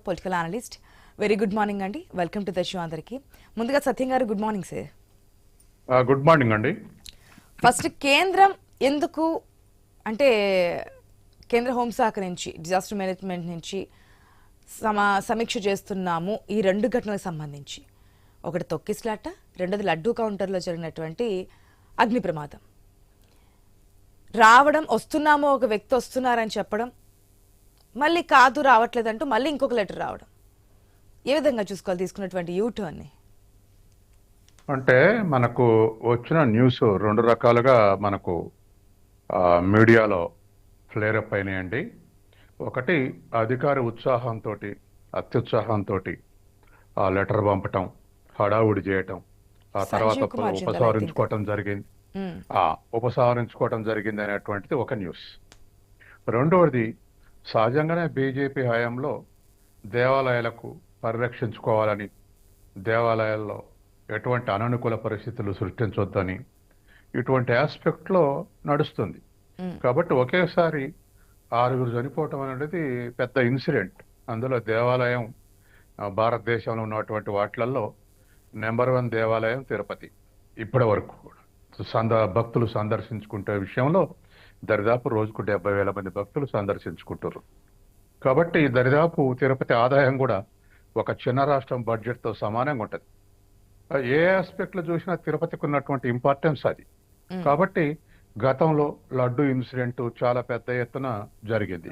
Political analyst. Very good morning అండి, welcome to the show. అందరికి ముందుగా సత్యం గారు good morning sir. Good morning అండి. ఫస్ట్ కేంద్రం ఎందుకు అంటే కేంద్ర హోంశాఖ నుంచి డిజాస్టర్ మేనేజ్మెంట్ నుంచి సమీక్ష చేస్తున్నాము ఈ రెండు ఘటనలకు సంబంధించి. ఒకటి తొక్కిస్లాట, రెండోది లడ్డూ కౌంటర్లో జరిగినటువంటి అగ్ని ప్రమాదం. రావడం వస్తున్నామో ఒక వ్యక్తి వస్తున్నారని చెప్పడం, మళ్ళీ కాదు రావట్లేదంటూ మళ్ళీ ఇంకొక లెటర్ రావడం, ఏ విధంగా చూసుకోవాలి తీసుకున్నటువంటి యూటర్న్ని? అంటే మనకు వచ్చిన న్యూస్ రెండు రకాలుగా మనకు మీడియాలో ఫ్లేరప్ అయినాయండి. ఒకటి అధికార ఉత్సాహంతో అత్యుత్సాహంతో ఆ లెటర్ పంపటం, హడావుడి చేయటం, ఆ తర్వాత ఉపసంహరించుకోవటం జరిగింది అనేటువంటిది ఒక న్యూస్. రెండవది సహజంగానే బీజేపీ హయాంలో దేవాలయాలకు పరిరక్షించుకోవాలని, దేవాలయాల్లో ఎటువంటి అననుకూల పరిస్థితులు సృష్టించొద్దని ఇటువంటి ఆస్పెక్ట్లో నడుస్తుంది. కాబట్టి ఒకేసారి 6 చనిపోవటం అనేది పెద్ద ఇన్సిడెంట్. అందులో దేవాలయం భారతదేశంలో ఉన్నటువంటి వాటిలలో నెంబర్ 1 దేవాలయం తిరుపతి. ఇప్పటి వరకు భక్తులు సందర్శించుకుంటే విషయంలో దరిదాపు రోజుకు 70,000 మంది భక్తులు సందర్శించుకుంటారు. కాబట్టి దరిదాపు తిరుపతి ఆదాయం కూడా ఒక చిన్న రాష్ట్రం బడ్జెట్తో సమానంగా ఉంటుంది. ఏ ఆస్పెక్ట్లో చూసినా తిరుపతికి ఉన్నటువంటి ఇంపార్టెన్స్ అది. కాబట్టి గతంలో లడ్డు ఇన్సిడెంట్ చాలా పెద్ద ఎత్తున జరిగింది.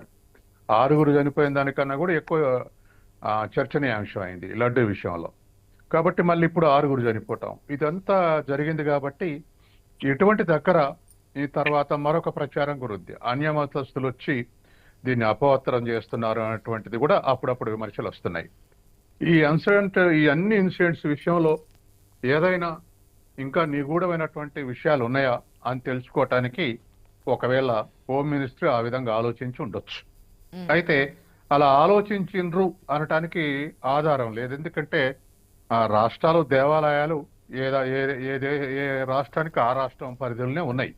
6 చనిపోయిన దానికన్నా కూడా ఎక్కువ చర్చనీయాంశం అయింది లడ్డు విషయంలో. కాబట్టి మళ్ళీ ఇప్పుడు 6 చనిపోవటం ఇదంతా జరిగింది. కాబట్టి ఇటువంటి దగ్గర ఈ తర్వాత మరొక ప్రచారం గురించి అన్యమతస్తులు వచ్చి దీన్ని అపవస్త్రం చేస్తున్నారు అనేటువంటిది కూడా అప్పుడప్పుడు విమర్శలు వస్తున్నాయి. ఈ అన్ని ఇన్సిడెంట్స్ విషయంలో ఏదైనా ఇంకా నిగూఢమైనటువంటి విషయాలు ఉన్నాయా అని తెలుసుకోవటానికి ఒకవేళ హోమ్ మినిస్ట్రీ ఆ విధంగా ఆలోచించి ఉండొచ్చు. అయితే అలా ఆలోచించిండ్రు అనటానికి ఆధారం లేదు. ఎందుకంటే ఆ రాష్ట్రాలు దేవాలయాలు ఏ రాష్ట్రానికి ఆ రాష్ట్రం పరిధిలోనే ఉన్నాయి.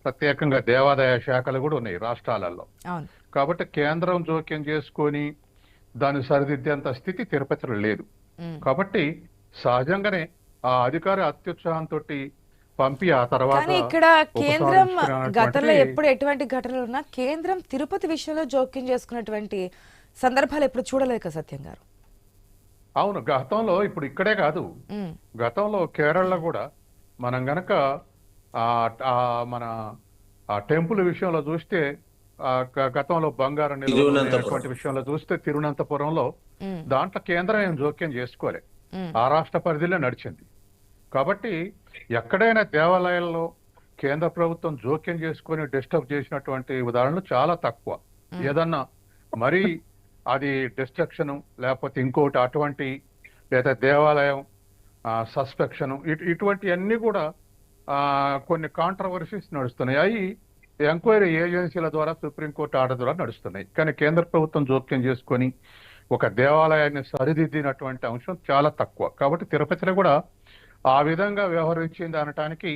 ప్రత్యేకంగా దేవాదాయ శాఖలు కూడా ఉన్నాయి రాష్ట్రాలలో. కాబట్టి కేంద్రం జోక్యం చేసుకొని దాన్ని సరిదిద్దేంత స్థితి తిరుపతిలో లేదు. కాబట్టి సహజంగానే ఆ అధికారి అత్యుత్సాహంతో పంపి ఆ తర్వాత ఇక్కడ కేంద్రం గతంలో ఎప్పుడు ఎటువంటి ఘటనలు ఉన్నా కేంద్రం తిరుపతి విషయంలో జోక్యం చేసుకున్నటువంటి సందర్భాలు ఎప్పుడు చూడలేదు కదా సత్యం గారు? అవును, గతంలో ఇప్పుడు ఇక్కడే కాదు, గతంలో కేరళలో కూడా మనం గనక మన ఆ టెంపుల్ విషయంలో చూస్తే గతంలో బంగారం నిల్వ విషయంలో చూస్తే తిరువనంతపురంలో దాంట్లో కేంద్రం ఏం జోక్యం చేసుకోలే, ఆ రాష్ట్ర పరిధిలో నడిచింది. కాబట్టి ఎక్కడైనా దేవాలయాల్లో కేంద్ర ప్రభుత్వం జోక్యం చేసుకొని డిస్టర్బ్ చేసినటువంటి ఉదాహరణలు చాలా తక్కువ. ఏదన్నా మరి అది డిస్ట్రక్షన్ లేకపోతే ఇంకోటి అటువంటి లేదా దేవాలయం సస్పెక్షన్ ఇటువంటి అన్ని కూడా కొన్ని కాంట్రవర్సీస్ నడుస్తున్నాయి. అవి ఎంక్వైరీ ఏజెన్సీల ద్వారా సుప్రీంకోర్టు ఆర్డర్ ద్వారా నడుస్తున్నాయి. కానీ కేంద్ర ప్రభుత్వం జోక్యం చేసుకొని ఒక దేవాలయాన్ని సరిదిద్దినటువంటి అంశం చాలా తక్కువ. కాబట్టి తిరుపతిలో కూడా ఆ విధంగా వ్యవహరించింది అనటానికి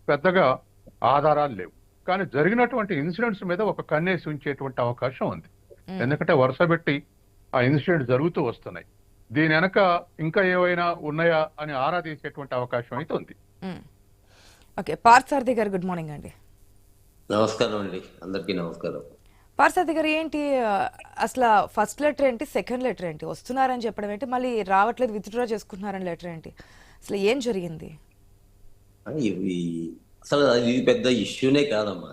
పెద్దగా ఆధారాలు లేవు. కానీ జరిగినటువంటి ఇన్సిడెంట్స్ మీద ఒక కన్నేసి ఉంచేటువంటి అవకాశం ఉంది. ఎందుకంటే వరుసపెట్టి ఆ ఇన్సిడెంట్ జరుగుతూ వస్తున్నాయి. దీని వెనక ఇంకా ఏవైనా ఉన్నాయా అని ఆరా తీసేటువంటి అవకాశం అయితే ఉంది. ఓకే, పార్థసారథి గారు గుడ్ మార్నింగ్ అండి. నమస్కారం అండి, అందరికీ నమస్కారం. పార్థసారథి గారు, ఏంటి అసలు ఫస్ట్ లెటర్ ఏంటి, సెకండ్ లెటర్ ఏంటి, వస్తున్నారని చెప్పడం ఏంటి, మళ్ళీ రావట్లేదు విత్డ్రా చేసుకుంటున్నారని లెటర్ ఏంటి, అసలు ఏం జరిగింది? అసలు ఇది పెద్ద ఇష్యూనే కాదమ్మా.